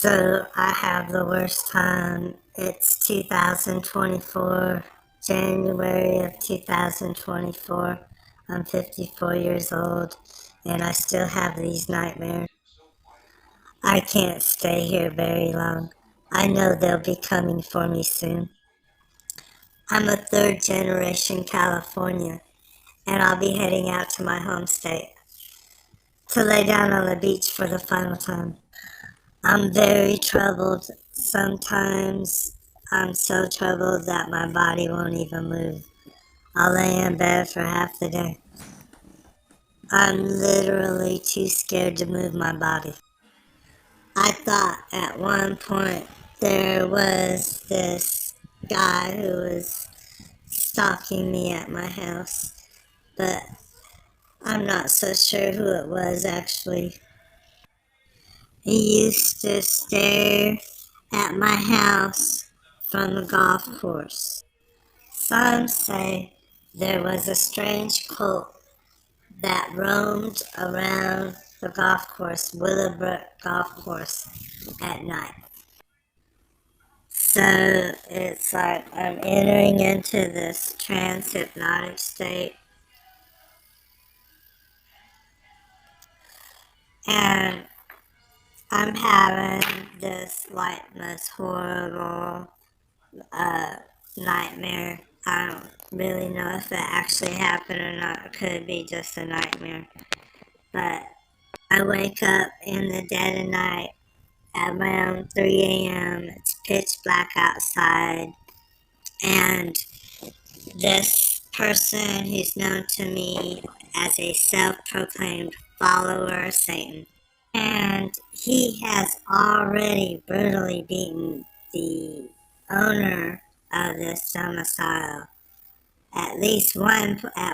So I have the worst time. It's 2024, January of 2024. I'm 54 years old and I still have these nightmares. I can't stay here very long. I know they'll be coming for me soon. I'm a third generation California and I'll be heading out to my home state to lay down on the beach for the final time. I'm very troubled. Sometimes I'm so troubled that my body won't even move. I'll lay in bed for half the day. I'm literally too scared to move my body. I thought at one point there was this guy who was stalking me at my house, but I'm not so sure who it was actually. He used to stare at my house from the golf course. Some say there was a strange cult that roamed around the golf course, Willowbrook golf course, at night. So it's like I'm entering into this trance hypnotic state, and I'm having this like most horrible nightmare. I don't really know if it actually happened or not. It could be just a nightmare. But I wake up in the dead of night at around 3 a.m. It's pitch black outside. And this person who's known to me as a self-proclaimed follower of Satan. And he has already brutally beaten the owner of this domicile at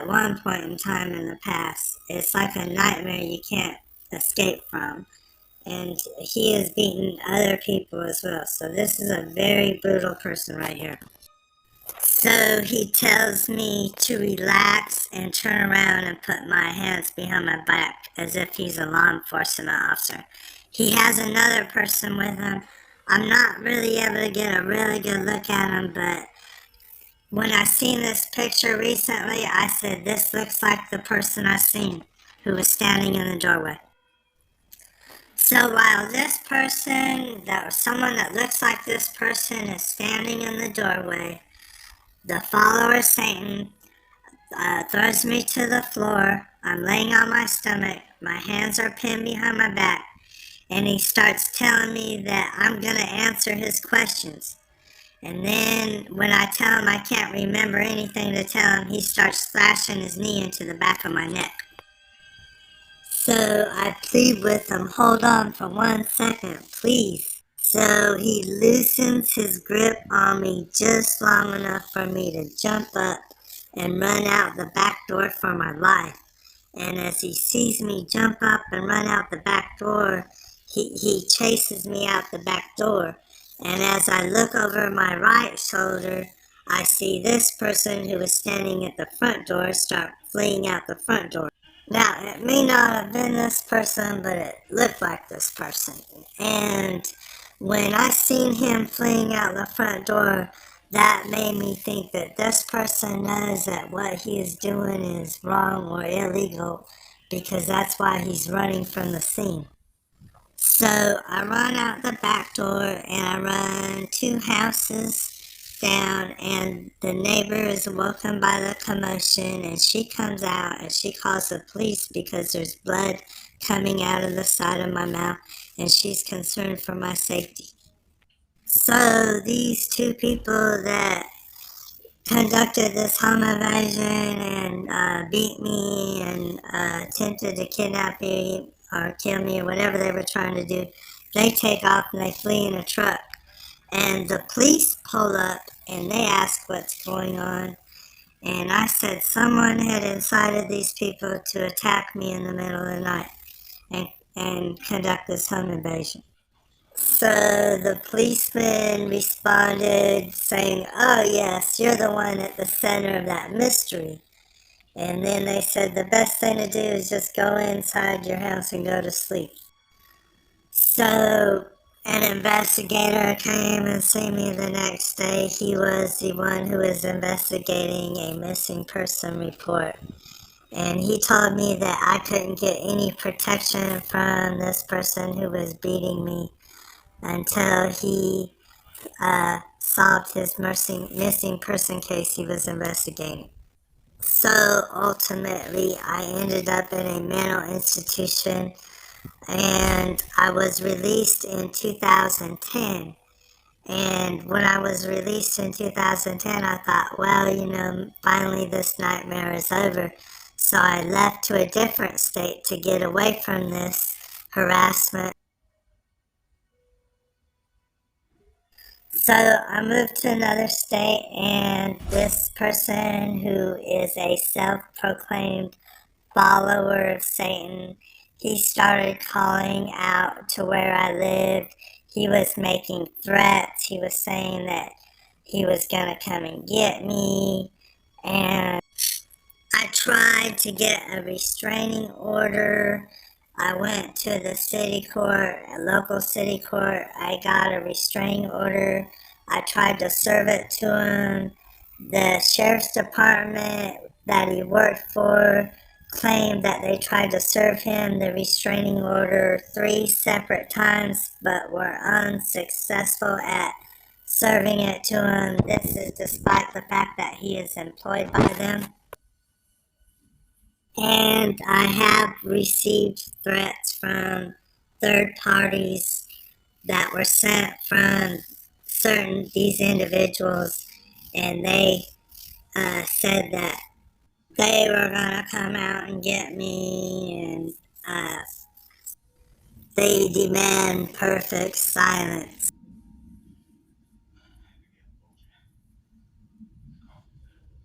one point in time in the past. It's like a nightmare you can't escape from. And he has beaten other people as well. So this is a very brutal person right here. So he tells me to relax and turn around and put my hands behind my back as if he's a law enforcement officer. He has another person with him. I'm not really able to get a really good look at him, but when I seen this picture recently, I said, this looks like the person I seen who was standing in the doorway. So while this person, someone that looks like this person is standing in the doorway, the follower of Satan throws me to the floor. I'm laying on my stomach. My hands are pinned behind my back. And he starts telling me that I'm going to answer his questions. And then when I tell him I can't remember anything to tell him, he starts slashing his knee into the back of my neck. So I plead with him, hold on for 1 second, please. So he loosens his grip on me just long enough for me to jump up and run out the back door for my life. And as he sees me jump up and run out the back door, he chases me out the back door. And as I look over my right shoulder, I see this person who was standing at the front door start fleeing out the front door. Now, it may not have been this person, but it looked like this person. And when I seen him fleeing out the front door, that made me think that this person knows that what he is doing is wrong or illegal, because that's why he's running from the scene. So I run out the back door and I run 2 houses down, and the neighbor is woken by the commotion, and she comes out and she calls the police because there's blood coming out of the side of my mouth, and she's concerned for my safety. So these 2 people that conducted this home invasion and beat me and attempted to kidnap me or kill me or whatever they were trying to do, they take off and they flee in a truck. And the police pull up and they ask what's going on. And I said someone had incited these people to attack me in the middle of the night and conduct this home invasion. So the policeman responded saying, oh yes, you're the one at the center of that mystery. And then they said the best thing to do is just go inside your house and go to sleep. So An investigator came and seen me the next day. He was the one who was investigating a missing person report. And he told me that I couldn't get any protection from this person who was beating me until he solved his missing person case he was investigating. So ultimately, I ended up in a mental institution and I was released in 2010. And when I was released in 2010, I thought, well, finally this nightmare is over. So I left to a different state to get away from this harassment. So I moved to another state, and this person who is a self proclaimed follower of Satan, he started calling out to where I lived. He was making threats. He was saying that he was going to come and get me. And I tried to get a restraining order. I went to the city court, a local city court. I got a restraining order. I tried to serve it to him. The sheriff's department that he worked for claimed that they tried to serve him the restraining order 3 separate times but were unsuccessful at serving it to him. This is despite the fact that he is employed by them. And I have received threats from third parties that were sent from these individuals, and they said that they were gonna come out and get me, and they demand perfect silence.